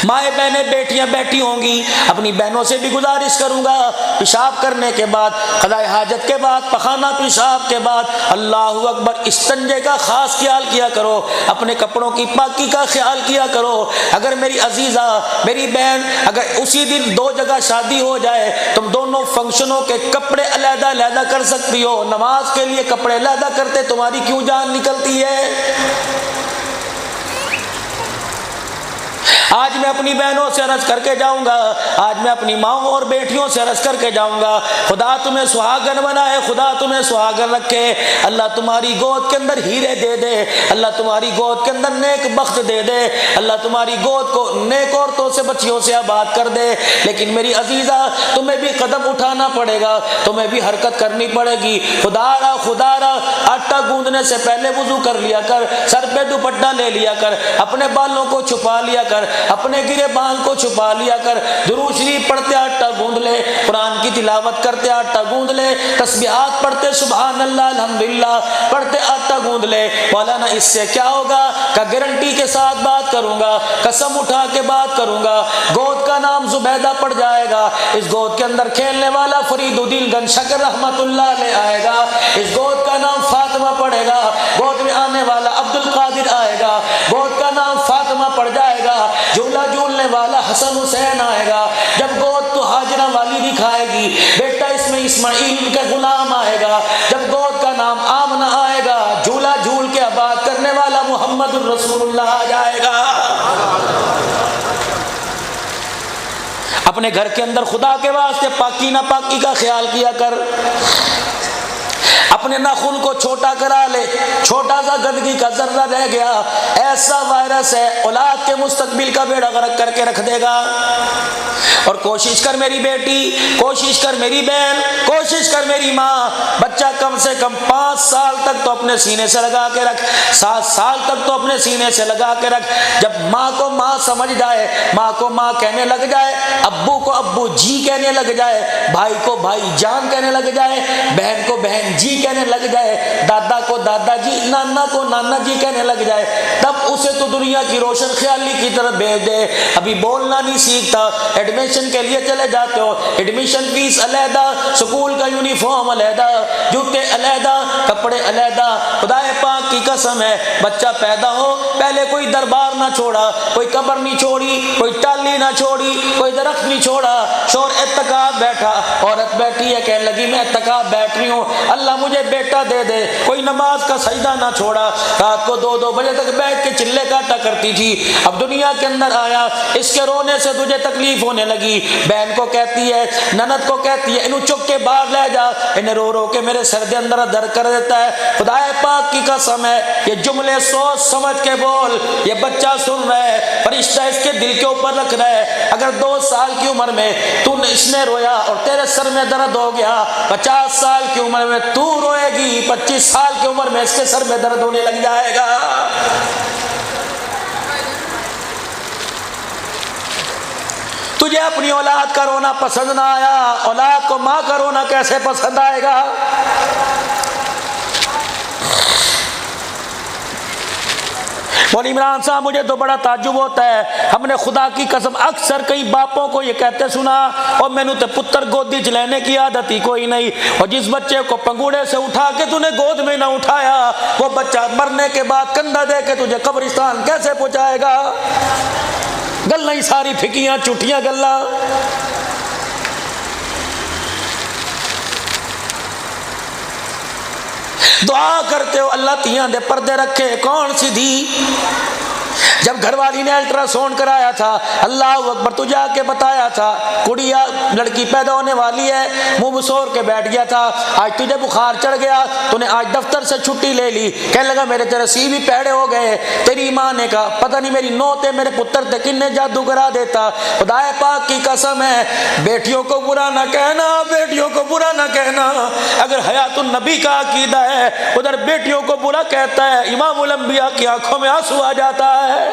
مائیں بہنیں بیٹیاں بیٹھی ہوں گی، اپنی بہنوں سے بھی گزارش کروں گا، پیشاب کرنے کے بعد، قضاء حاجت کے بعد، پخانہ پیشاب کے بعد اللہ اکبر استنجے کا خاص خیال کیا کرو، اپنے کپڑوں کی پاکی کا خیال کیا کرو۔ اگر میری عزیزہ، میری بہن، اگر اسی دن دو جگہ شادی ہو جائے، تم دونوں فنکشنوں کے کپڑے علیحدہ علیحدہ کر سکتی ہو، نماز کے لیے کپڑے علیحدہ کرتے تمہاری کیوں جان نکلتی ہے؟ آج میں اپنی بہنوں سے عرض کر کے جاؤں گا، آج میں اپنی ماؤں اور بیٹیوں سے عرض کر کے جاؤں گا، خدا تمہیں سہاگن بنائے، خدا تمہیں سہاگن رکھے، اللہ تمہاری گود کے اندر ہیرے دے دے، اللہ تمہاری گود کے اندر نیک بخت دے دے، اللہ تمہاری گود کو نیک عورتوں سے بچیوں سے آباد کر دے۔ لیکن میری عزیزہ تمہیں بھی قدم اٹھانا پڑے گا، تمہیں بھی حرکت کرنی پڑے گی۔ خدا را آٹا گوندنے سے پہلے وضو کر لیا کر، سر پہ دوپٹہ لے لیا کر، اپنے بالوں کو چھپا لیا کر، اپنے گرے بال کو چھپا لیا کر، درود شریف پڑھتے آٹا گوندھ لے، قرآن کی تلاوت کرتے آٹا گوندھ لے، تسبیحات پڑھتے سبحان اللہ الحمدللہ پڑھتے آٹا گوندھ لے۔ مولانا اس سے کیا ہوگا کہ گارنٹی کے ساتھ بات کروں گا، قسم اٹھا کے بات کروں گا، گود کا نام زبیدہ پڑ جائے گا، اس گود کے اندر کھیلنے والا فرید الدین گن شکر رحمت اللہ علیہ آئے گا، اس گود کا نام فاطمہ پڑے گا، گود میں آنے والا عبد القادر آئے گا، گود کا نام فاطمہ پڑ جائے گا، جھولا جھولنے والا حسن حسین آئے گا، جب گود تو ہاجرہ والی دکھائے گی، بیٹا اس میں اسماعیل کا غلام آئے گا، جب گود کا نام آمنہ آئے گا، جھولا جھول کے آباد کرنے والا محمد الرسول اللہ آ جائے گا۔ اپنے گھر کے اندر خدا کے واسطے پاکی ناپاکی کا خیال کیا کر، اپنے ناخن کو چھوٹا کرا لے، چھوٹا سا گندگی کا ذرہ رہ گیا، ایسا وائرس ہے اولاد کے مستقبل کا بیڑا غرق کر کے رکھ دے گا۔ اور کوشش کر میری بیٹی، کوشش کر میری بہن، کوشش کر میری ماں، بچہ کم سے کم 5 سال تک تو اپنے سینے سے لگا کے رکھ، 7 سال تک تو اپنے سینے سے لگا کے رکھ، جب ماں کو ماں سمجھ جائے، ماں کو ماں کہنے لگ جائے، ابو کو ابو جی کہنے لگ جائے، بھائی کو بھائی جان کہنے لگ جائے، بہن کو بہن جی کہنے لگ جائے، دادا کو دادا جی، نانا کو نانا جی کہنے لگ جائے، تب اسے تو دنیا کی روشن خیالی کی طرف بھیج دے۔ ابھی بولنا نہیں سیکھتا، ایڈمیشن کے لیے چلے جاتے ہو، ایڈمیشن فیس علیحدہ، سکول کا یونیفارم علیحدہ، جوتے علیحدہ، کپڑے علیحدہ۔ خدا پاک کی قسم ہے، بچہ پیدا ہو پہلے کوئی دربار نہ چھوڑا، کوئی قبر نہیں چھوڑی، کوئی ٹالی نہ چھوڑی، کوئی درخت نہیں چھوڑا، شور اعتکاف بیٹھا، عورت بیٹھی ہے کہنے لگی میں اعتکاف بیٹھ رہی ہوں، اللہ مجھے بیٹا دے دے، کوئی نماز کا سجدہ نہ چھوڑا، رات کو 2 بجے تک بیٹھ کے چلے کاٹا کرتی تھی، اب دنیا کے اندر آیا، اس کے رونے سے تجھے تکلیف ہونے لگی، بہن کو کہتی ہے، نند کو کہتی ہے انہوں چک کے باہر لے جا، انہیں رو رو کے میرے سر دے اندر درد کر دیتا ہے۔ خدا پاک کی قسم ہے، یہ جملے سوچ سمجھ کے بول، یہ بچہ سن رہا ہے، فرشتہ اس کے دل کے اوپر رکھ رہا ہے، اگر 2 سال کی عمر میں اس نے رویا اور تیرے سر میں درد ہو گیا، 50 سال کی عمر میں تو روئے گی، 25 سال کی عمر میں اس کے سر میں درد ہونے لگ جائے گا۔ تجھے اپنی اولاد کا رونا پسند نہ آیا، اولاد کو ماں کا رونا کیسے پسند آئے گا؟ مولوی عمران صاحب مجھے تو بڑا تعجب ہوتا ہے، ہم نے خدا کی قسم اکثر کئی باپوں کو یہ کہتے سنا، اور میں نے تے پتر گودی چ لینے کی عادت ہی کوئی نہیں، اور جس بچے کو پنگوڑے سے اٹھا کے تو نے گود میں نہ اٹھایا، وہ بچہ مرنے کے بعد کندھا دے کے تجھے قبرستان کیسے پہنچائے گا؟ گلاں ہی ساری پھکیاں چٹیاں گلاں۔ دعا کرتے ہو اللہ تیاں دے پردے رکھے، کون سی دھی؟ جب گھر والی نے الٹرا ساؤنڈ کرایا تھا، اللہ اکبر، تو جا کے بتایا تھا کڑیا لڑکی پیدا ہونے والی ہے، منہ بسور کے بیٹھ گیا تھا، آج تجھے بخار چڑھ گیا، تو نے آج دفتر سے چھٹی لے لی، کہنے لگا میرے تیرے سی بھی پیڑے ہو گئے، تیری ماں نے کہا پتہ نہیں میری نو تے میرے پتر تے کنے جادو کرا دیتا۔ خدا پاک کی قسم ہے، بیٹیوں کو برا نہ کہنا، بیٹیوں کو برا نہ کہنا، اگر حیات النبی کا عقیدہ ہے ادھر بیٹیوں کو برا کہتا ہے، امام الانبیاء کی آنکھوں میں آنسو آ جاتا ہے۔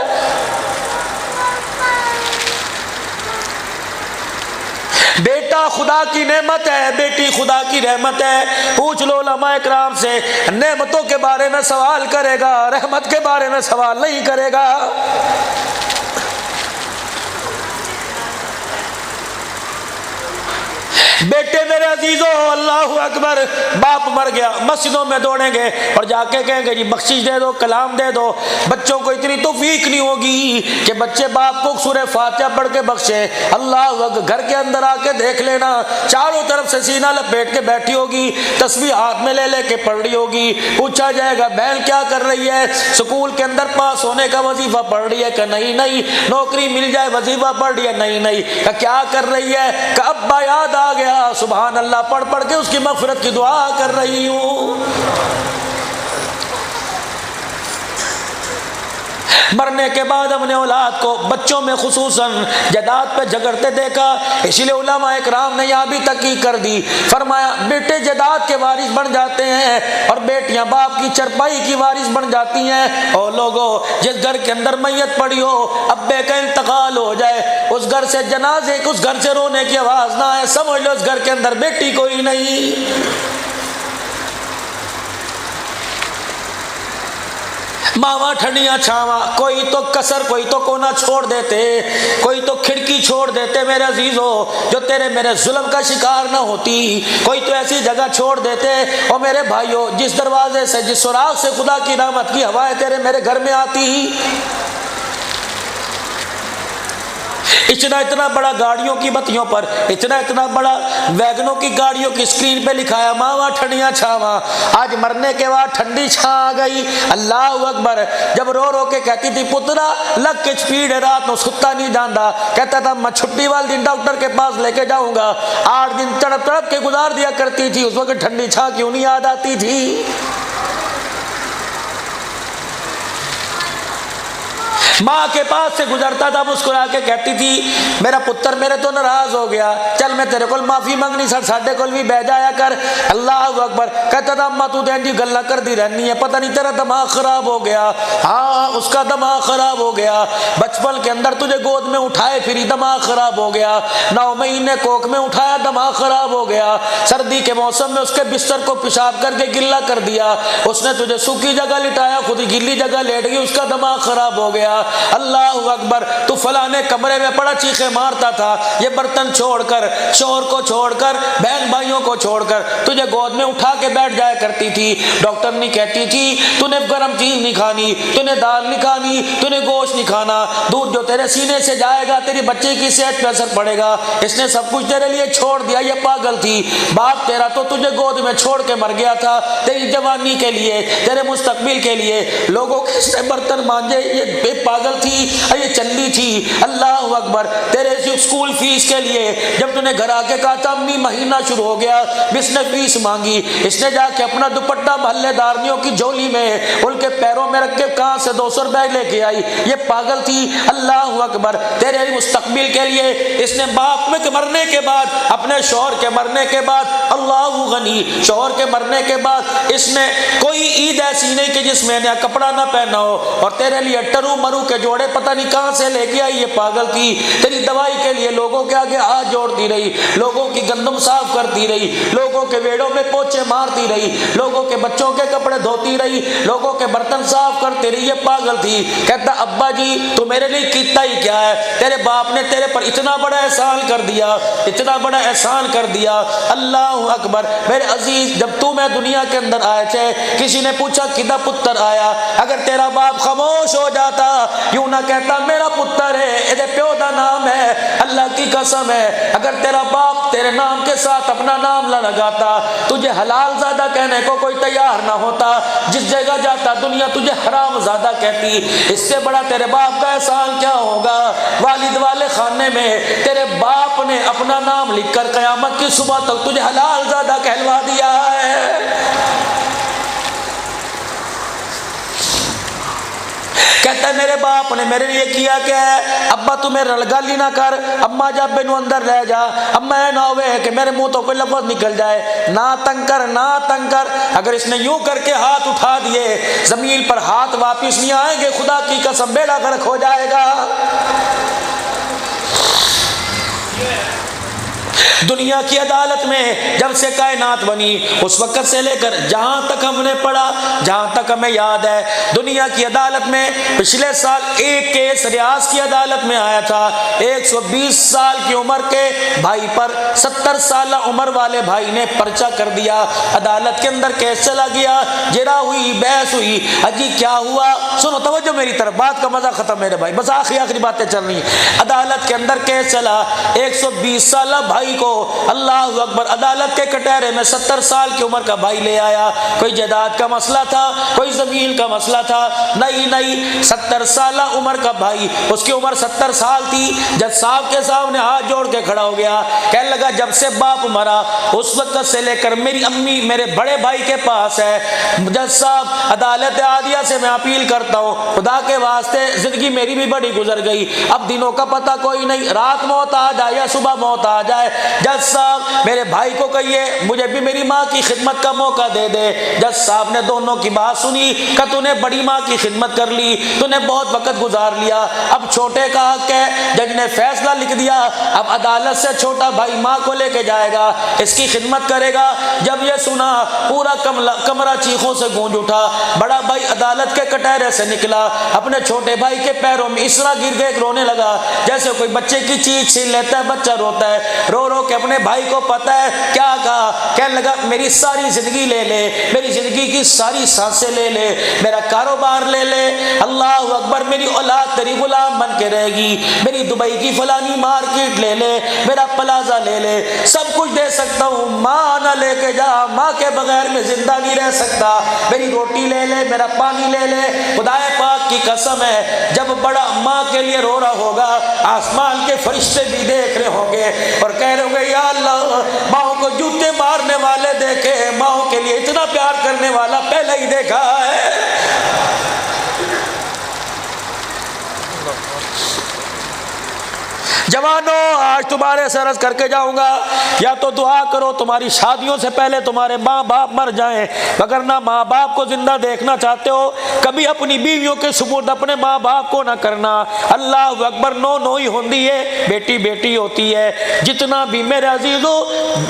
بیٹا خدا کی نعمت ہے، بیٹی خدا کی رحمت ہے۔ پوچھ لو علماء کرام سے، نعمتوں کے بارے میں سوال کرے گا، رحمت کے بارے میں سوال نہیں کرے گا۔ بیٹے میرے عزیزو اللہ اکبر، باپ مر گیا، مسجدوں میں دوڑیں گے اور جا کے کہیں گے جی بخشش دے دو، کلام دے دو۔ بچوں کو اتنی توفیق نہیں ہوگی کہ بچے باپ کو سورہ فاتحہ پڑھ کے بخشے۔ اللہ اکبر، گھر کے اندر آ کے دیکھ لینا، چاروں طرف سے سینہ لپیٹ کے بیٹھی ہوگی، تسبیح ہاتھ میں لے لے کے پڑھ رہی ہوگی۔ پوچھا جائے گا بہن کیا کر رہی ہے؟ سکول کے اندر پاس ہونے کا وظیفہ پڑھ رہی ہے کہ نہیں، نوکری مل جائے وظیفہ پڑھ رہی ہے نہیں، کہ کیا کر رہی ہے؟ کہ ابا یاد آ گیا، سبحان اللہ پڑھ پڑھ کے اس کی مغفرت کی دعا کر رہی ہوں۔ مرنے کے بعد اپنے اولاد کو، بچوں میں خصوصاً، جائیداد پہ جھگڑتے دیکھا، اسی لیے علماء اکرام نے یہاں بھی تحقیق کر دی، فرمایا بیٹے جائیداد کے وارث بن جاتے ہیں اور بیٹیاں باپ کی چرپائی کی وارث بن جاتی ہیں۔ اور لوگوں، جس گھر کے اندر میت پڑی ہو، ابے کا انتقال ہو جائے، اس گھر سے جنازے، اس گھر سے رونے کی آواز نہ آئے، سمجھ لو اس گھر کے اندر بیٹی کوئی نہیں۔ ماما ٹھنڈیاں چھاواں، کوئی تو کسر، کوئی تو کونا چھوڑ دیتے، کوئی تو کھڑکی چھوڑ دیتے میرے عزیزو، جو تیرے میرے ظلم کا شکار نہ ہوتی، کوئی تو ایسی جگہ چھوڑ دیتے۔ اور میرے بھائیو، جس دروازے سے، جس سراغ سے خدا کی رحمت کی ہوائیں تیرے میرے گھر میں آتی، اتنا بڑا گاڑیوں کی بتیوں پر، اتنا بڑا ویگنوں کی گاڑیوں کی سکرین پہ لکھایا ماما ٹھنڈیاں چھاواں، آج مرنے کے بعد ٹھنڈی چھاں آ گئی۔ اللہ اکبر، جب رو رو کے کہتی تھی پترا لگ کے چپیڑ رات نو ستا نہیں جاندا، کہتا تھا میں چھٹی والے دن ڈاکٹر کے پاس لے کے جاؤں گا، 8 دن تڑپ تڑپ کے گزار دیا کرتی تھی، اس وقت ٹھنڈی چھاں کیوں نہیں یاد آتی تھی؟ ماں کے پاس سے گزرتا تھا، مسکرا کے کہتی تھی میرا پتر میرے تو ناراض ہو گیا، چل میں تیرے کو معافی منگنی سر ساڈے کول بھی بہ جایا کر۔ اللہ اکبر، کہتا تھا اما تو دین جی گلا کر دی رہنی ہے، پتہ نہیں تیرا دماغ خراب ہو گیا۔ ہاں، اس کا دماغ خراب ہو گیا، بچپن کے اندر تجھے گود میں اٹھائے پھری دماغ خراب ہو گیا، 9 مہینے کوکھ میں اٹھایا دماغ خراب ہو گیا، سردی کے موسم میں اس کے بستر کو پیشاب کر کے گلا کر دیا، اس نے تجھے سوکھی جگہ لٹایا، خود ہی گلی جگہ لیٹ گئی، اس کا دماغ خراب ہو گیا۔ اللہ اکبر، تو فلانے کمرے میں پڑا چیخے مارتا تھا، یہ برتن چھوڑ کر، شوہر کو چھوڑ کر، بہن بھائیوں کو چھوڑ کر تجھے گود میں اٹھا کے بیٹھ جایا کرتی تھی۔ ڈاکٹر نہیں کہتی تھی تو نے گرم چیز نہیں کھانی، تو نے دال نہیں کھانی، تو نے گوشت نہیں کھانا، دودھ جو تیرے سینے سے جائے گا تیری بچے کی صحت پہ اثر پڑے گا، اس نے سب کچھ تیرے لیے چھوڑ دیا، یہ پاگل تھی۔ باپ تیرا تو تجھے گود میں چھوڑ کے مر گیا تھا، تیری جوانی کے لیے، تیرے مستقبل کے لیے، لوگوں کے سے برتن مانجے، یہ بے پاگل تھی، یہ چلی تھی۔ اللہ اکبر، تیرے اسکول فیس کے لیے جب تو نے گھر آ کے کہا تھا امی مہینہ شروع ہو گیا، اس نے فیس مانگی، اس نے جا کے اپنا دوپٹہ محلے دارنیوں کی جھولی میں ان کے پیروں میں رکھ کے کہاں سے 200 روپے لے کے آئی، یہ پاگل تھی۔ اللہ اکبر، تیرے مستقبل کے لیے اس نے باپ میں مرنے کے بعد، اپنے شوہر کے مرنے کے بعد، اللہ غنی، شوہر کے مرنے کے بعد اس نے کوئی عید ایسی نہیں کہ جس میں نیا کپڑا نہ پہنا ہو، اور تیرے لیے ٹرو مرو کے جوڑے پتہ نہیں کہاں سے لے کے آئی، یہ پاگل تھی۔ تیری دوائی کے لیے لوگوں کے آگے ہاتھ جوڑتی رہی، لوگوں کی گندم صاف کرتی رہی، لوگوں کے ویڑوں میں پوچھے مارتی رہی، لوگوں کے بچوں کے کپڑے دھوتی رہی، لوگوں کے برتن صاف کرتی رہی، یہ پاگل تھی۔ کہتا ابا جی تو میرے لیے کیتا ہی کیا ہے، تیرے باپ نے تیرے پر اتنا بڑا احسان کر دیا، اتنا بڑا احسان کر دیا۔ اللہ اکبر، میرے عزیز، جب تو میں دنیا کے اندر آئے تھے، کسی نے پوچھا کدا پتر آیا، اگر تیرا باپ خاموش ہو جاتا، یوں نہ کہتا میرا پتر ہے، یہ پیو دا نام ہے، اللہ کی قسم ہے، اگر تیرا باپ تیرے نام کے ساتھ اپنا نام نہ لگاتا، تجھے حلال زادہ کہنے کو کوئی تیار نہ ہوتا، جس جگہ جاتا دنیا تجھے حرام زادہ کہتی، اس سے بڑا تیرے باپ کا احسان کیا ہوگا۔ والد والے خانے میں تیرے باپ نے اپنا نام لکھ کر قیامت کی صبح تک تجھے حلال زادہ کہلوا دیا ہے۔ کہتا ہے میرے باپ نے میرے لیے کیا کیا ہے، ابا تو میرے رلگالی نہ کر، اما جب بینو اندر لے جا، اما اے نہ ہوئے کہ میرے منہ تو کوئی لفظ نکل جائے، نہ تنگ کر، نہ تنگ کر۔ اگر اس نے یوں کر کے ہاتھ اٹھا دیے، زمین پر ہاتھ واپس نہیں آئیں گے، خدا کی قسم بیڑا غرق ہو جائے گا۔ دنیا کی عدالت میں جب سے کائنات بنی اس وقت سے لے کر جہاں تک ہم نے پڑھا، جہاں تک ہمیں یاد ہے، دنیا کی عدالت میں پچھلے سال ایک کیس ریاض کی عدالت میں آیا تھا، 120 سال کی عمر کے بھائی پر 70 سالہ عمر والے بھائی نے پرچہ کر دیا، عدالت کے اندر کیس چلا گیا، جرا ہوئی، بحث ہوئی، اجی کیا ہوا؟ سنو توجہ میری طرف، بات کا مزہ ختم میرے بھائی، بس آخری باتیں چل رہی ہیں۔ عدالت کے اندر کیس چلا، 120 سالہ بھائی کو اللہ اکبر عدالت کے کٹہرے میں 70 سال کی عمر کا بھائی لے آیا۔ کوئی جائیداد کا مسئلہ تھا، کوئی زمین کا مسئلہ تھا، نہیں 70 سالہ عمر کا بھائی، اس کی عمر 70 سال تھی، جج صاحب کے سامنے ہاتھ جوڑ کے کھڑا ہو گیا، کہنے لگا جب سے باپ مرا اس وقت سے لے کر میری امی میرے بڑے بھائی کے پاس ہے، جج صاحب عدالت عالیہ سے میں اپیل کرتا ہوں، خدا کے واسطے زندگی میری بھی بڑی گزر گئی، اب دنوں کا پتہ کوئی نہیں، رات موت آ جائے یا صبح موت آ جائے، جج صاحب میرے بھائی کو کہیے مجھے بھی میری ماں کی خدمت کا موقع دے دے۔ جج صاحب نے دونوں کی بات سنی کہ تو نے بڑی ماں کی خدمت کر لی، تو نے بہت وقت گزار لیا، اب چھوٹے کا حق ہے، جج نے فیصلہ لکھ دیا، اب عدالت سے چھوٹا بھائی ماں کو لے کے جائے گا، اس کی خدمت کرے گا۔ جب یہ سنا پورا کمرہ چیخوں سے گونج اٹھا، بڑا بھائی عدالت کے کٹہرے سے نکلا، اپنے چھوٹے بھائی کے پیروں میں اس طرح گر کے رونے لگا جیسے کوئی بچے کی چیز چھین لیتا ہے، بچہ روتا ہے، رو رو کے اپنے بھائی کو پتہ ہے کیا کہا، کہنے لگا میری ساری زندگی لے لے، میری زندگی کی ساری سانسیں لے لے، میرا کاروبار لے لے، اللہ اکبر میری اولاد تیری غلام بن کے رہے گی، میری دبئی کی فلانی مارکیٹ لے لے، میرا پلازا لے لے، سب کچھ دے سکتا ہوں، ماں نہ لے کے جا، ماں کے بغیر میں زندہ نہیں رہ سکتا، میری روٹی لے لے، میرا پانی لے لے۔ خدا پاک کی قسم ہے جب بڑا ماں کے لیے رو رہا ہوگا آسمان کے فرشتے بھی دیکھ رہے ہوں گے اور کہہ رہے ہوں گے یا اللہ ماں کو جوتے مارنے والے دیکھے، ماں کے لیے اتنا پیار کرنے والا پہلے ہی دیکھا ہے۔ جوانوں آج تمہارے سے عرض کر کے جاؤں گا، یا تو دعا کرو تمہاری شادیوں سے پہلے تمہارے ماں باپ مر جائیں، وگرنہ ماں باپ کو زندہ دیکھنا چاہتے ہو کبھی اپنی بیویوں کے سپرد اپنے ماں باپ کو نہ کرنا۔ اللہ اکبر، نو ہی ہوتی ہے، بیٹی بیٹی ہوتی ہے، جتنا بھی میرے عزیزو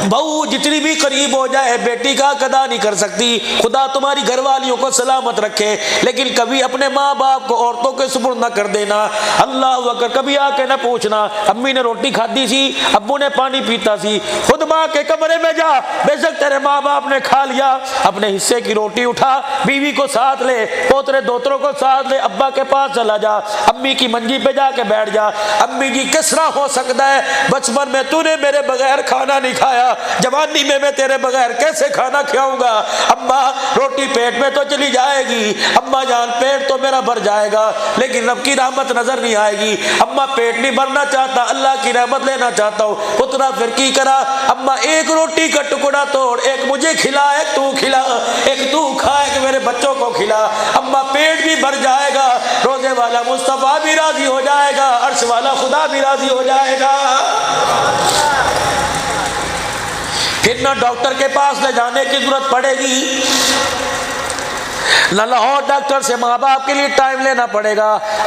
بہو جتنی بھی قریب ہو جائے بیٹی کا ادا نہیں کر سکتی، خدا تمہاری گھر والیوں کو سلامت رکھے، لیکن کبھی اپنے ماں باپ کو عورتوں کے سپرد نہ کر دینا۔ اللہ اکبر، کبھی آ کے نہ پوچھنا امی نے روٹی کھادی سی، ابو نے پانی پیتا سی، خود ماں کے کمرے میں جا، بے شک تیرے ماں باپ نے کھا لیا، اپنے حصے کی روٹی اٹھا، بیوی کو ساتھ لے، پوترے دوتروں کو ساتھ لے، ابا کے پاس چلا جا، امی کی منجی پہ جا کے بیٹھ جا، امی جی کس طرح ہو سکتا ہے بچپن میں تو نے میرے بغیر کھانا نہیں کھایا، جوانی میں تیرے بغیر کیسے کھانا کھاؤں گا، اما روٹی پیٹ میں تو چلی جائے گی، اما جان پیٹ تو میرا بھر جائے گا لیکن رب کی رحمت نظر نہیں آئے گی، اما پیٹ نہیں بھرنا چاہتا اللہ کی رحمت لینا چاہتا ہوں، پترا پھر کی کرا، اما ایک روٹی کا ٹکڑا توڑ، ایک مجھے کھلا، ایک تو کھلا، ایک تو کھا، ایک میرے بچوں کو کھلا، اما پیٹ بھی بھر جائے گا، روزے والا مصطفیٰ بھی راضی ہو جائے گا، عرش والا خدا بھی راضی ہو جائے گا۔ پھر نہ ڈاکٹر کے پاس لے جانے کی ضرورت پڑے گی، نہ لاہور ڈاکٹر سے ماں باپ کے لیے ٹائم لینا پڑے گا۔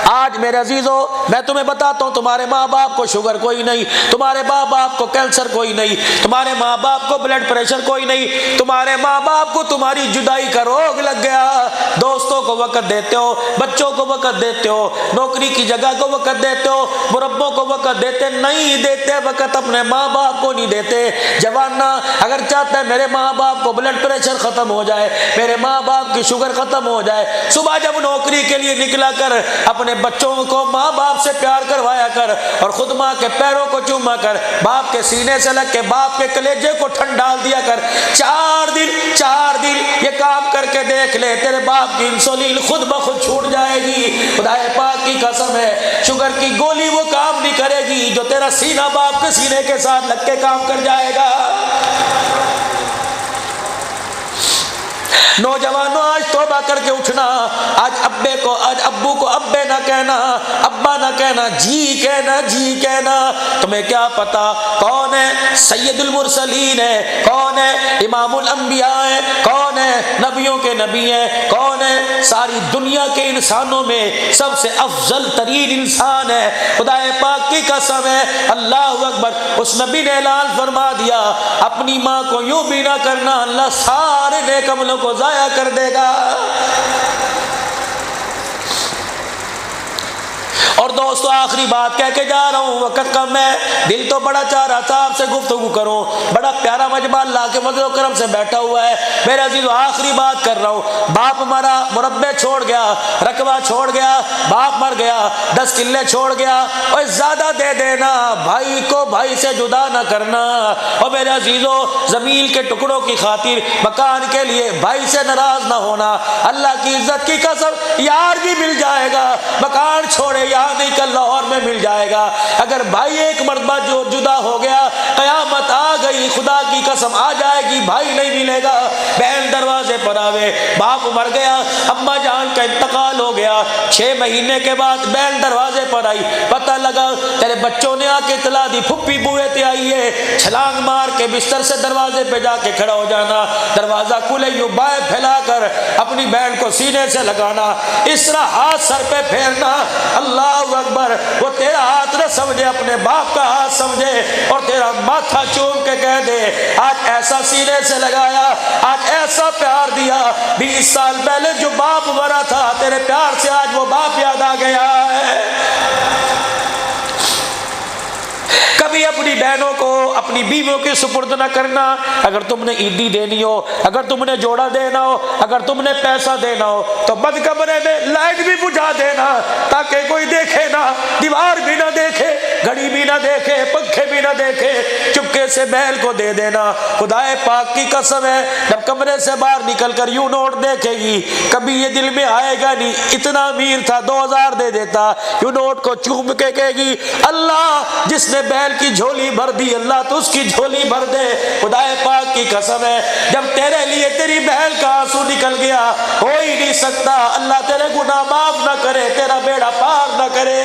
آج میرے عزیزو میں تمہیں بتاتا ہوں تمہارے ماں باپ کو شوگر کوئی نہیں، تمہارے ماں باپ کو کینسر کوئی نہیں، تمہارے ماں باپ کو بلڈ پریشر کوئی نہیں، تمہارے ماں باپ کو تمہاری جدائی کا روگ لگ گیا، دوستوں کو وقت دیتے ہو، بچوں کو وقت دیتے ہو، نوکری کی جگہ کو وقت دیتے ہو، مربوں کو وقت دیتے نہیں دیتے وقت اپنے ماں باپ کو نہیں دیتے۔ جوانہ اگر چاہتا ہے میرے ماں باپ کو بلڈ پریشر ختم ہو جائے، میرے ماں باپ کی شوگر ختم ہو جائے، صبح جب نوکری کے لیے نکلا کر اپنے بچوں کو ماں باپ سے پیار کروایا کر اور خود ماں کے پیروں کو چوما کر، باپ کے سینے سے لگ کے باپ کے کلیجے کو ٹھنڈ ڈال دیا کر، 4 دن یہ کام کر کے دیکھ لے، تیرے باپ کی انسولین خود بخود چھوٹ جائے گی۔ خدا پاک کی قسم ہے شوگر کی گولی وہ کام نہیں کرے گی جو تیرا سینہ باپ کے سینے کے ساتھ لگ کے کام کر جائے گا۔ نوجوانوں آج توبہ کر کے اٹھنا، آج ابو کو ابے نہ کہنا، ابا نہ کہنا، جی کہنا، جی کہنا۔ تمہیں کیا پتا کون ہے سید المرسلین ہے، کون ہے امام الانبیاء ہے، کون کون ہے؟ نبیوں کے نبی ہیں. کون ہے؟ ساری دنیا کے انسانوں میں سب سے افضل ترین انسان ہے. خدا پاک کی قسم ہے. اللہ اکبر. اس نبی نے اعلان فرما دیا اپنی ماں کو یوں بھی نہ کرنا، اللہ سارے نیک عملوں کو ضائع کر دے گا. اور دوستو آخری بات کہہ کے جا رہا ہوں، وقت کم ہے. دل تو بڑا چاہ رہا تھا آپ سے گفتگو کروں، بڑا پیارا مجمع اللہ کے فضل و کرم سے بیٹھا ہوا ہے. میرے عزیزو آخری بات کر رہا ہوں. باپ ہمارا مربع چھوڑ گیا، رقبہ چھوڑ گیا، باپ مر گیا، 10 کلے چھوڑ گیا، اور زیادہ دے دینا، بھائی کو بھائی سے جدا نہ کرنا. اور میرے عزیزو زمین کے ٹکڑوں کی خاطر، مکان کے لیے بھائی سے ناراض نہ ہونا. اللہ کی عزت کی قسم یار بھی مل جائے گا، مکان چھوڑے یار نہیں کل لاہور میں مل جائے گا. اگر بھائی ایک مرتبہ جو جدا ہو گیا، قیامت آ گئی، خدا کی قسم آ جائے گی، بھائی نہیں ملے گا. بہن دروازے پر آوے، باپ مر گیا، اما جان کا انتقال ہو گیا، 6 مہینے کے بعد بہن دروازے پر آئی، پتہ لگا تیرے بچوں نے آ کے اطلاع دی پھپھی بوئے تے آئی ہے. چھلانگ مار کے بستر سے دروازے پہ جا کے کھڑا ہو جانا، دروازہ کھلے یوں بائیں پھیلا کر اپنی بہن کو سینے سے لگانا، اس طرح ہاتھ سر پہ پھیرنا. اللہ اکبر. وہ تیرا ہاتھ نہ سمجھے، اپنے باپ کا ہاتھ سمجھے، اور تیرا ماتھا چوم کے کہہ دے آج ایسا سینے سے لگایا، آج ایسا پیار دیا، 20 سال پہلے جو باپ مرا تھا تیرے پیار سے آج وہ باپ یاد آ گیا ہے. کبھی اپنی بہنوں کو اپنی بیویوں کے سپرد نہ کرنا. اگر تم نے عیدی دینی ہو، اگر تم نے جوڑا دینا ہو، اگر تم نے پیسہ دینا ہو تو بند کمرے میں لائٹ بھی بجھا دینا تاکہ کوئی دیکھے نہ، دیوار بھی نہ دیکھے، گھڑی بھی نہ دیکھے، پنکھے بھی نہ دیکھے، چپکے سے بہن کو دے دینا. خدا پاک کی قسم ہے جب کمرے سے باہر نکل کر یوں نوٹ دیکھے گی کبھی یہ دل میں آئے گا نہیں اتنا امیر تھا 2000 دے دیتا. یوں نوٹ کو چوم کے کہے گی اللہ جس نے بہن کی جھولی بھر دی اللہ تو اس کی جھولی بھر دے. خدا پاک کی قسم ہے جب تیرے لیے تیری بہن کا آنسو نکل گیا ہو ہی نہیں سکتا اللہ تیرے گناہ معاف نہ کرے، تیرا بیڑا پار نہ کرے.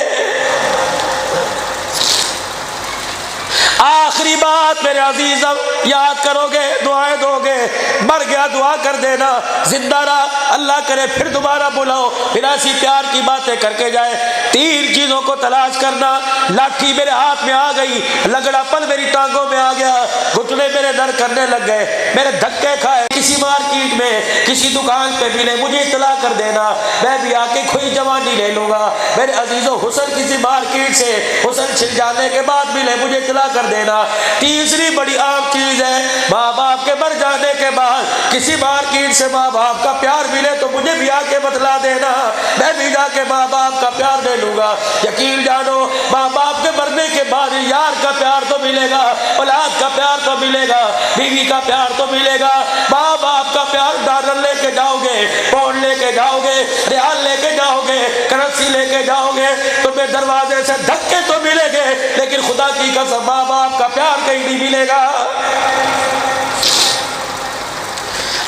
آخری بات میرے عزیزم یاد کرو گے، دعائیں دو گے، مر گیا دعا کر دینا، زندہ رہا اللہ کرے پھر دوبارہ بلاؤ، پھر ایسی پیار کی باتیں کر کے جائے. 3 چیزوں کو تلاش کرنا. لاٹھی میرے ہاتھ میں آ گئی، لگڑا پن میری ٹانگوں میں آ گیا، گھٹنے میرے درد کرنے لگ گئے، میرے دھکے کھائے، کسی مارکیٹ میں کسی دکان پہ ملے مجھے اطلاع کر دینا، میں بھی آ کے کھوئی جوانی لے لوں گا. میرے عزیزو حسن کسی مارکیٹ سے حسن چھل جانے کے بعد ملے مجھے اطلاع کر دینا. تیسری بڑی عام چیز ہے ماں باپ کے مر جانے کے بعد کسی مارکیٹ سے ماں باپ کا پیار ملے تو مجھے بھی آ کے بتلا دینا، میں بھی جا کے ماں باپ کا پیار دے لوں گا. یقین جانو ماں باپ کے مرنے کے بعد یار کا پیار تو ملے گا، اولاد کا پیار تو ملے گا، بیوی کا پیار تو ملے گا. ماں باپ کا پیار ڈالر لے کے جاؤ گے، پاؤنڈ لے کے جاؤ گے، ریال لے کے جاؤ گے، کرنسی لے کے جاؤ گے، تمہیں دروازے سے دھکے تو ملیں گے لیکن خدا کی قسم ماں باپ کا پیار کہیں نہیں ملے گا.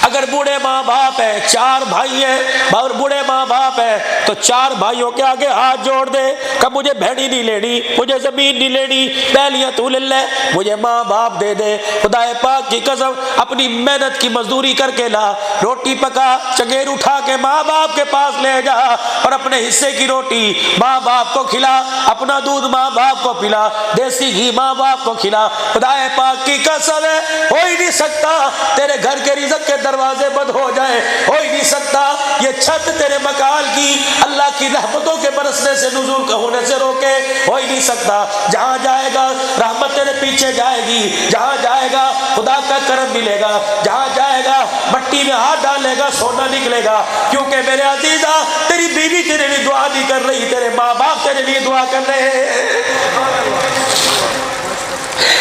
اگر بوڑھے ماں باپ ہیں، 4 بھائی ہیں اور بوڑھے ماں باپ ہیں تو 4 بھائیوں کے آگے ہاتھ جوڑ دے کہ مجھے بھیڑی نہیں لینی، مجھے زمین نہیں لینی، پہلیاں تو لے لے، مجھے ماں باپ دے دے. خدا پاک کی قسم اپنی محنت کی مزدوری کر کے لا، روٹی پکا، چنگیر اٹھا کے ماں باپ کے پاس لے جا اور اپنے حصے کی روٹی ماں باپ کو کھلا، اپنا دودھ ماں باپ کو پلا، دیسی گھی ماں باپ کو کھلا. خدا پاک کی قسم ہے ہو ہی نہیں سکتا تیرے گھر کے رزق کے دروازے بند ہو جائے، ہو ہی نہیں سکتا یہ چھت تیرے مکان کی اللہ کی رحمتوں کے برسنے سے نزول کا ہونے سے روکے، ہو ہی نہیں سکتا. جہاں جائے گا رحمت تیرے پیچھے جائے گی، جہاں جائے گا خدا کا کرم ملے گا، جہاں جائے گا مٹی میں ہاتھ ڈالے گا سونا نکلے گا. کیونکہ میرے عزیزا تیری بیوی تیرے لیے دعا نہیں کر رہی، تیرے ماں باپ تیرے لیے دعا کر رہے ہیں.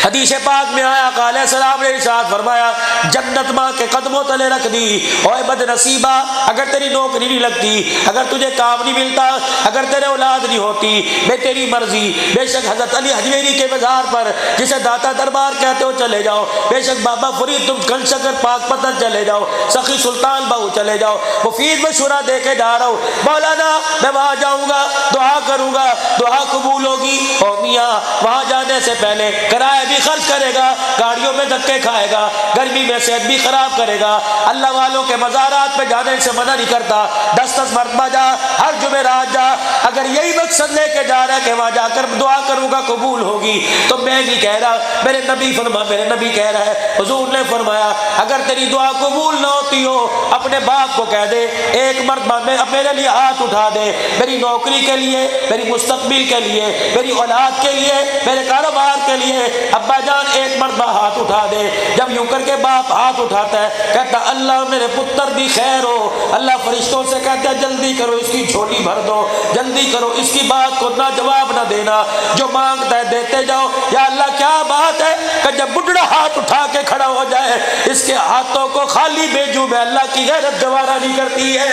حدیث پاک میں آیا آقا علیہ السلام نے ارشاد فرمایا جنت ماں کے قدموں تلے رکھ دی. اوے بد نصیبہ اگر تیری نوکری نہیں لگتی، اگر تجھے کام نہیں ملتا، اگر تیرے اولاد نہیں ہوتی، بے تیری مرضی. بے شک حضرت علی حجویری کے مزار پر جسے داتا دربار کہتے ہو چلے جاؤ، بے شک بابا فرید تم کل شکر پاک پتن چلے جاؤ، سخی سلطان بہو چلے جاؤ، مفید مشورہ دے کے جا رہا ہوں مولانا میں وہاں جاؤں گا دعا کروں گا، دعا قبول ہوگی. او میاں وہاں جانے سے پہلے کرایہ بھی خرچ کرے گا، گاڑیوں میں دھکے کھائے گا، گرمی میں صحت بھی خراب کرے گا، اللہ والوں کے مزارات پہ جانے سے منع نہیں کرتا، 10 مرتبہ جا، ہر جمعرات جا، اگر یہی مقصد لے کے جا رہا ہے کہ وہاں جا کر دعا کروں گا قبول ہوگی، تو میں نہیں کہہ رہا، میرے نبی کہہ رہا ہے، حضور نے فرمایا اگر تیری دعا قبول نہ ہوتی ہو اپنے باپ کو کہہ دے ایک مرتبہ میرے لیے ہاتھ اٹھا دے، میری نوکری کے لیے، میری مستقبل کے لیے، میری اولاد کے لیے، میرے کاروبار کے لیے ابا جان ایک مرتبہ ہاتھ اٹھا دے۔ جب یوں کر کے باپ ہاتھ اٹھاتا ہے کہتا اللہ میرے پتر دی خیر ہو، اللہ فرشتوں سے کہتا ہے جلدی کرو اس کی جھولی بھر دو، جلدی کرو اس کی بات کو نہ جواب نہ دینا، جو مانگتا ہے دیتے جاؤ۔ یا اللہ کیا بات ہے کہ جب بڈھڑا ہاتھ اٹھا کے کھڑا ہو جائے اس کے ہاتھوں کو خالی بھیجوں میں، اللہ کی غیرت گوارا نہیں کرتی ہے۔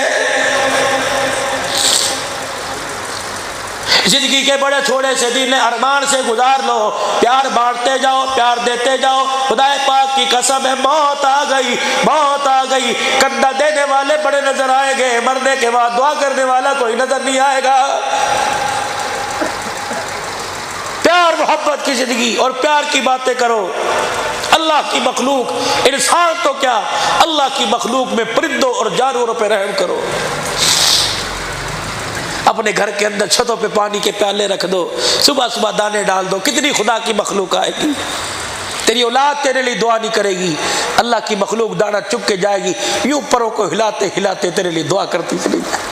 زندگی کے بڑے تھوڑے سے دن ارمان سے گزار لو، پیار بانٹتے جاؤ، پیار دیتے جاؤ۔ خدا پاک کی قسم ہے موت آ گئی، موت آ گئی، کندھا دینے والے بڑے نظر آئیں گے، مرنے کے بعد دعا کرنے والا کوئی نظر نہیں آئے گا۔ پیار محبت کی زندگی اور پیار کی باتیں کرو۔ اللہ کی مخلوق، انسان تو کیا، اللہ کی مخلوق میں پرندوں اور جانوروں پہ رحم کرو۔ اپنے گھر کے اندر چھتوں پہ پانی کے پیالے رکھ دو، صبح صبح دانے ڈال دو، کتنی خدا کی مخلوق آئے گی۔ تیری اولاد تیرے لیے دعا نہیں کرے گی، اللہ کی مخلوق دانا چک کے جائے گی، یوں پروں کو ہلاتے ہلاتے تیرے لیے دعا کرتی چلی جائے۔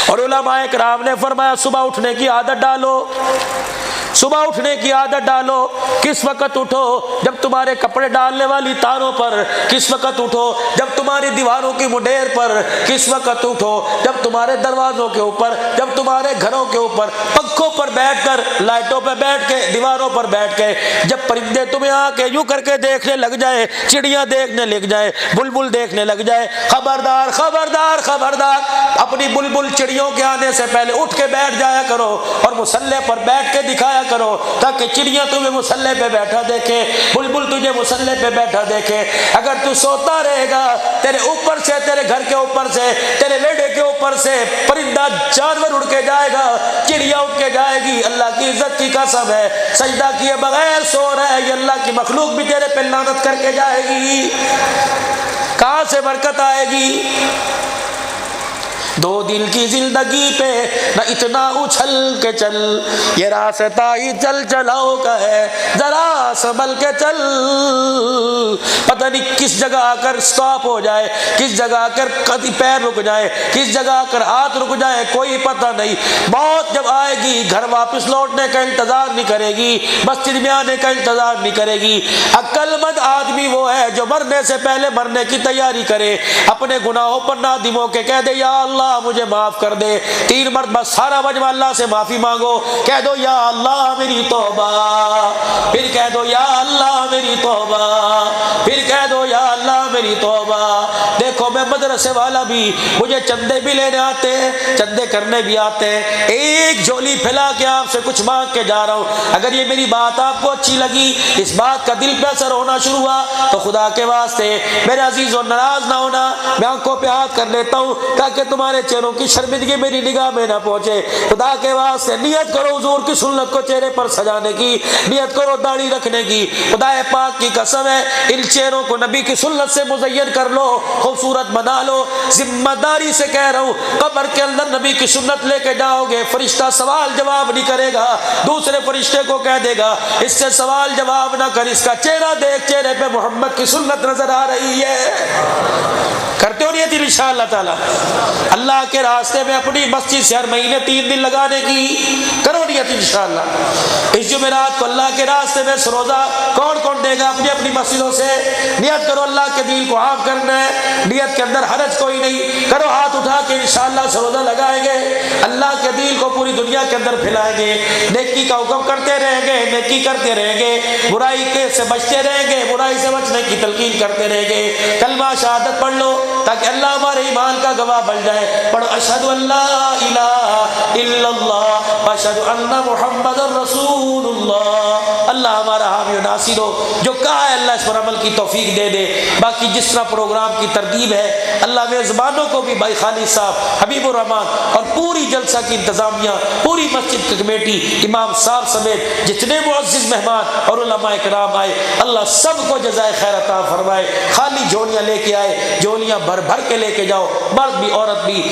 اور علماء کرام نے فرمایا صبح اٹھنے کی عادت ڈالو، صبح اٹھنے کی عادت ڈالو۔ کس وقت اٹھو؟ جب تمہارے کپڑے ڈالنے والی تاروں پر۔ کس وقت اٹھو؟ جب تمہاری دیواروں کی مڈیر پر۔ کس وقت اٹھو؟ جب تمہارے دروازوں کے اوپر، جب تمہارے گھروں کے اوپر، پنکھوں پر بیٹھ کر، لائٹوں پہ بیٹھ کے، دیواروں پر بیٹھ کے، جب پرندے تمہیں آ کے یوں کر کے دیکھنے لگ جائے، چڑیاں دیکھنے لگ جائے، بلبل دیکھنے لگ جائے، خبردار خبردار خبردار، اپنی بلبل چڑیوں کے آنے سے پہلے اٹھ کے بیٹھ جایا کرو اور مصلے پر بیٹھ کے دکھایا کرو، تاکہ چڑیاں تمہیں مصلے پہ بیٹھا دیکھے، بلبل تجھے مصلے پہ بیٹھا دیکھے۔ اگر تو سوتا رہے گا، تیرے اوپر سے، تیرے گھر کے اوپر سے، تیرے ویڑے کے اوپر سے پرندہ جانور اڑ کے جائے گا، چڑیا اٹھ کے جائے گی، اللہ کی عزت کی قسم ہے سجدہ کیے بغیر سو رہا ہے، یہ اللہ کی مخلوق بھی تیرے پہ لعنت کر کے جائے گی۔ کہاں سے برکت آئے گی؟ دو دل کی زندگی پہ نہ اتنا اچھل کے چل، یہ راستہ ہی چل چلاؤ کا ہے، ذرا سنبھل کے چل۔ پتہ نہیں کس جگہ آ کر سٹاپ ہو جائے، کس جگہ آ کر پیر رک جائے، کس جگہ آ کر ہاتھ رک جائے، کوئی پتہ نہیں۔ موت جب آئے گی گھر واپس لوٹنے کا انتظار نہیں کرے گی، مسجد میں آنے کا انتظار نہیں کرے گی۔ عقل مند آدمی وہ ہے جو مرنے سے پہلے مرنے کی تیاری کرے، اپنے گناہوں پر نادم ہو کے کہہ دے یا اللہ مجھے معاف کر دے، 3 مرتبہ سارا مجمع اللہ سے معافی مانگو، کہہ دو یا اللہ میری توبہ، پھر کہہ دو یا اللہ میری توبہ، پھر کہہ دو یا اللہ میری توبہ۔ دیکھو میں مدرسے والا بھی، مجھے چندے بھی لینے آتے ہیں، چندے کرنے بھی آتے ہیں، ایک جھولی پھیلا کے آپ سے کچھ مانگ کے جا رہا ہوں۔ اگر یہ میری بات آپ کو اچھی لگی، اس بات کا دل پہ اثر ہونا شروع ہوا، تو خدا کے واسطے میرے عزیز و ناراض نہ ہونا، میں آنکھوں پہ ہاتھ کر لیتا ہوں تاکہ تمہارے چہروں کی شرمندگی میری نگاہ میں نہ پہنچے۔ خدا کے واسطے نیت کرو حضور کی سنت کو چہرے پر سجانے کی، نیت کرو داڑھی رکھنے کی۔ خدا پاک کی قسم ہے ان چہروں کو نبی کی سنت سے مزین کر لو، خوبصورت بنا لو۔ ذمہ داری سے کہہ رہا ہوں، قبر کے اندر نبی کی سنت لے کے جاؤ گے، فرشتہ سوال جواب نہیں کرے گا، دوسرے فرشتے کو کہہ دے گا اس سے سوال جواب نہ کر، اس کا چہرہ دیکھ، چہرے پہ محمد کی سنت نظر آ رہی ہے۔ کرتے ہو نیت انشاءاللہ تعالی اللہ کے راستے میں اپنی مسجد سے ہر مہینے 3 دن لگانے کی کرو نیت انشاءاللہ۔ اس جمعرات کو اللہ کے راستے میں سروزہ کون کون دے گا؟ اپنی اپنی مسجدوں سے نیت کرو، اللہ کے دین کو عام کرنا ہے، نیت کے اندر حرج کوئی نہیں، کرو ہاتھ اٹھا کے انشاءاللہ سروزہ لگائیں گے، اللہ کے دین کو پوری دنیا کے اندر پھیلائیں گے، نیکی کا حکم کرتے رہیں گے، نیکی کرتے رہیں گے، برائی کے سے بچتے رہیں گے، برائی سے بچنے کی تلقین کرتے رہیں گے۔ کلمہ شہادت پڑھ لو تاکہ اللہ ہمارے ایمان کا گواہ بن جائے۔ پڑھو اشہد ان لا الہ الا اللہ واشہد ان محمد رسول اللہ، اللہ ہمارا حامی و ناصر ہو، جو کہا ہے اللہ اس پر عمل کی توفیق دے دے۔ باقی جس طرح پروگرام کی ترتیب ہے اللہ میزبانوں کو بھی، بھائی خالد صاحب، حبیب الرحمان اور پوری جلسہ کی انتظامیہ، پوری مسجد کی کمیٹی، امام صاحب سمیت جتنے معزز مہمان اور علماء کرام آئے، اللہ سب کو جزائے خیر عطا فرمائے۔ خالی جھولیاں لے کے آئے، جھولیاں بھر بھر کے لے کے جاؤ، مرد بھی عورت بھی۔